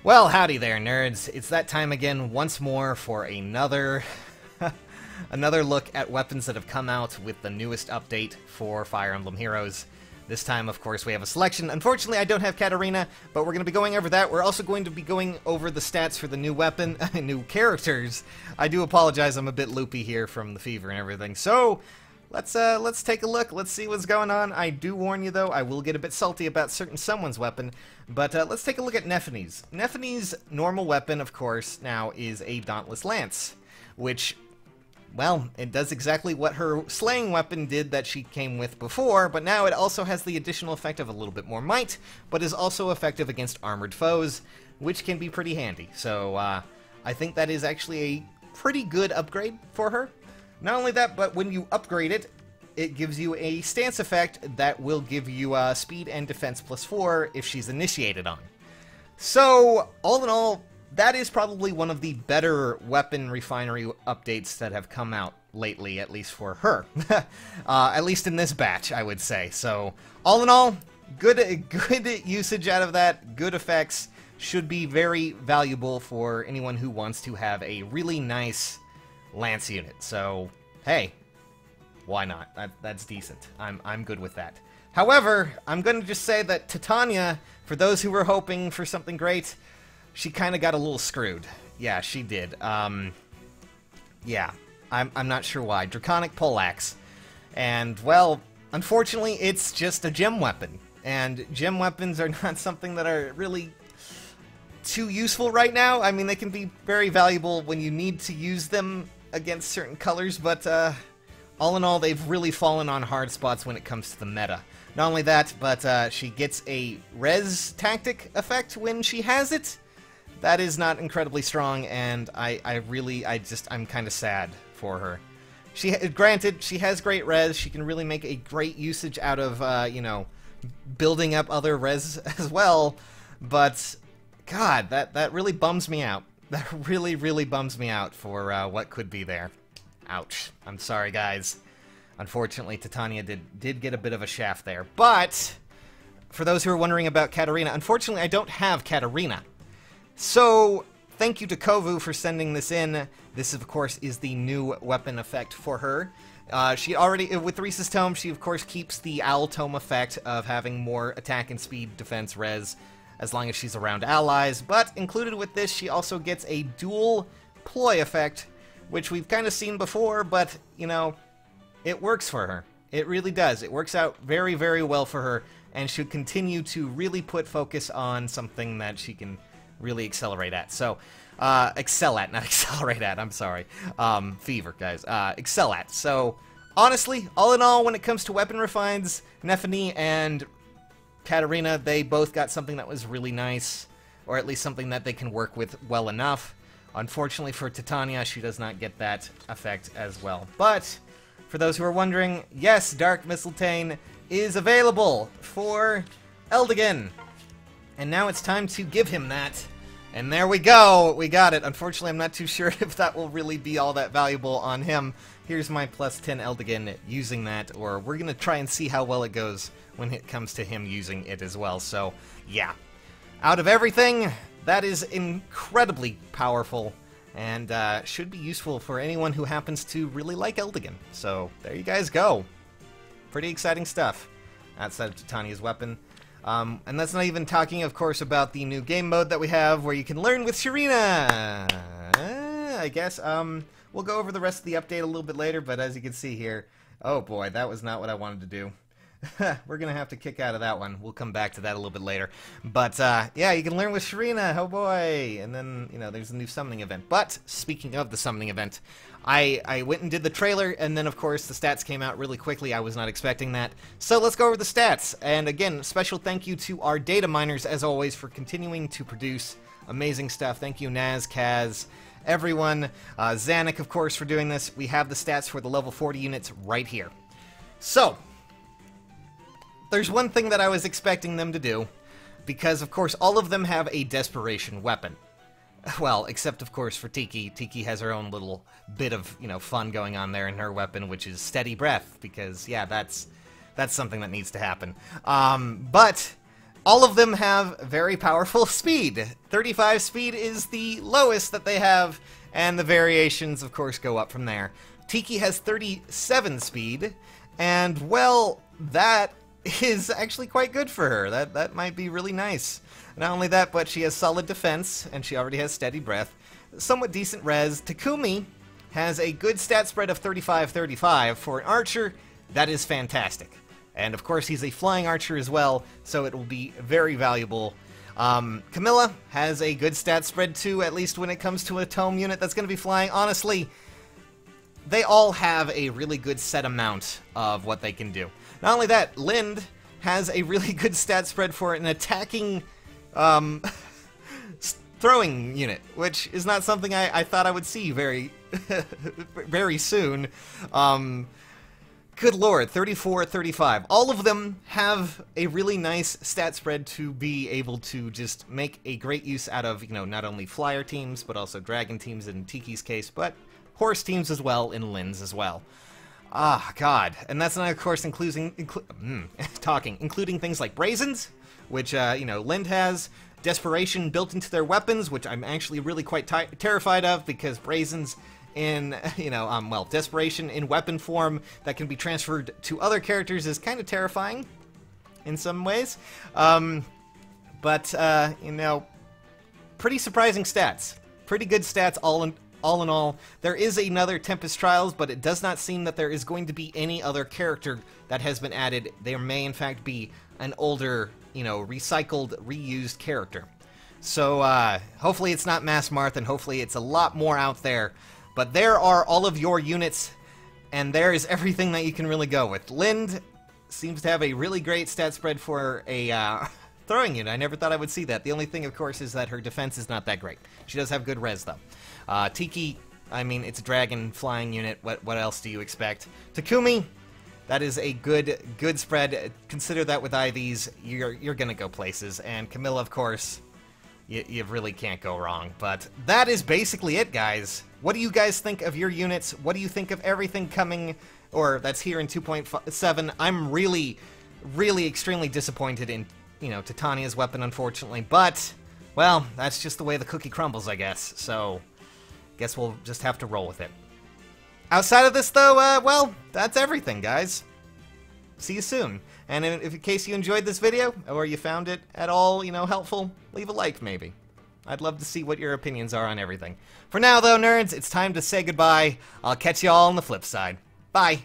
Well, howdy there, nerds. It's that time again once more for another another look at weapons that have come out with the newest update for Fire Emblem Heroes. This time, of course, we have a selection. Unfortunately, I don't have Katarina, but we're going to be going over that. We're also going to be going over the stats for the new weapon, new characters. I do apologize, I'm a bit loopy here from the fever and everything. So, let's take a look. Let's see what's going on. I do warn you, though, I will get a bit salty about certain someone's weapon. But let's take a look at Nephene's. Nephene's normal weapon, of course, now is a Dauntless Lance, which, well, it does exactly what her slaying weapon did that she came with before, but now it also has the additional effect of a little bit more might, but is also effective against armored foes, which can be pretty handy. So, I think that is actually a pretty good upgrade for her. Not only that, but when you upgrade it, it gives you a stance effect that will give you speed and defense +4 if she's initiated on. So, all in all, that is probably one of the better weapon refinery updates that have come out lately, at least for her. At least in this batch, I would say. So, all in all, good usage out of that, good effects, should be very valuable for anyone who wants to have a really nice Lance unit. So, hey, why not? That's decent. I'm good with that. However, I'm going to just say that Titania, for those who were hoping for something great, she kind of got a little screwed. Yeah, she did. Yeah, I'm not sure why. Draconic Poleaxe. And, well, unfortunately, it's just a gem weapon. And gem weapons are not something that are really too useful right now. I mean, they can be very valuable when you need to use them against certain colors, but, all in all, they've really fallen on hard spots when it comes to the meta. Not only that, but she gets a res tactic effect when she has it. That is not incredibly strong, and I'm kind of sad for her. Granted, she has great res. She can really make a great usage out of, you know, building up other res as well. But, God, that really bums me out. That really, really bums me out for what could be there. Ouch. I'm sorry, guys. Unfortunately, Titania did get a bit of a shaft there. But, for those who are wondering about Katarina, unfortunately, I don't have Katarina. So, thank you to Kovu for sending this in. This, of course, is the new weapon effect for her. She already, with Risa's Tome, she, of course, keeps the Owl Tome effect of having more attack and speed defense res as long as she's around allies. But, included with this, she also gets a dual ploy effect, which we've kind of seen before, but, you know, it works for her. It really does. It works out very, very well for her, and should continue to really put focus on something that she can really accelerate at. So, excel at, not accelerate at, I'm sorry. Fever, guys. Excel at. So, honestly, all in all, when it comes to weapon refines, Nephene and Katarina, they both got something that was really nice, or at least something that they can work with well enough. Unfortunately for Titania, she does not get that effect as well. But, for those who are wondering, yes, Dark Mistletoe is available for Eldigan. And now it's time to give him that. And there we go, we got it. Unfortunately, I'm not too sure if that will really be all that valuable on him. Here's my +10 Eldigan using that, or we're going to try and see how well it goes when it comes to him using it as well. So, yeah. Out of everything, that is incredibly powerful, and should be useful for anyone who happens to really like Eldigan. So, there you guys go. Pretty exciting stuff outside of Titania's weapon. And that's not even talking, of course, about the new game mode that we have, where you can learn with Shirina! I guess, we'll go over the rest of the update a little bit later, but as you can see here, oh boy, that was not what I wanted to do. We're gonna have to kick out of that one. We'll come back to that a little bit later. But, yeah, you can learn with Shirina, oh boy! And then, you know, there's a new summoning event. But, speaking of the summoning event, I went and did the trailer, and then, of course, the stats came out really quickly. I was not expecting that. So, let's go over the stats. And, again, special thank you to our data miners, as always, for continuing to produce amazing stuff. Thank you, Naz, Kaz, everyone. Zanuck, of course, for doing this. We have the stats for the level 40 units right here. So, there's one thing that I was expecting them to do, because, of course, all of them have a desperation weapon. Well, except, of course, for Tiki. Tiki has her own little bit of, you know, fun going on there in her weapon, which is Steady Breath, because, yeah, that's something that needs to happen. But all of them have very powerful speed. 35 speed is the lowest that they have, and the variations, of course, go up from there. Tiki has 37 speed, and, well, that is actually quite good for her. That might be really nice. Not only that, but she has solid defense, and she already has steady breath. Somewhat decent res. Takumi has a good stat spread of 35-35. For an archer, that is fantastic. And of course, he's a flying archer as well, so it will be very valuable. Camilla has a good stat spread too, at least when it comes to a tome unit that's going to be flying. Honestly, they all have a really good set amount of what they can do. Not only that, Lind has a really good stat spread for an attacking throwing unit, which is not something I thought I would see very, very soon. Good lord, 34-35. All of them have a really nice stat spread to be able to just make a great use out of, you know, not only flyer teams, but also dragon teams in Tiki's case, but horse teams as well in Lin's as well. Ah, God. And that's not, of course, including things like Brazens, which, you know, Lind has. Desperation built into their weapons, which I'm actually really quite terrified of, because Brazens in, you know, well, Desperation in weapon form that can be transferred to other characters is kind of terrifying in some ways. But, you know, pretty surprising stats. Pretty good stats all in all. There is another Tempest Trials, but it does not seem that there is going to be any other character that has been added. There may, in fact, be an older, you know, recycled, reused character. So, hopefully it's not Mass Marth, and hopefully it's a lot more out there. But there are all of your units, and there is everything that you can really go with. Lind seems to have a really great stat spread for a throwing unit. I never thought I would see that. The only thing, of course, is that her defense is not that great. She does have good res, though. Tiki, I mean, it's a dragon flying unit. What else do you expect? Takumi, that is a good spread. Consider that with IVs, you're gonna go places. And Camilla, of course, you really can't go wrong. But that is basically it, guys. What do you guys think of your units? What do you think of everything coming, or that's here in 2.7? I'm really, really extremely disappointed in, you know, Titania's weapon, unfortunately. But, well, that's just the way the cookie crumbles, I guess. So, guess we'll just have to roll with it. Outside of this, though, well, that's everything, guys. See you soon. And if in case you enjoyed this video, or you found it at all, you know, helpful, leave a like, maybe. I'd love to see what your opinions are on everything. For now, though, nerds, it's time to say goodbye. I'll catch you all on the flip side. Bye.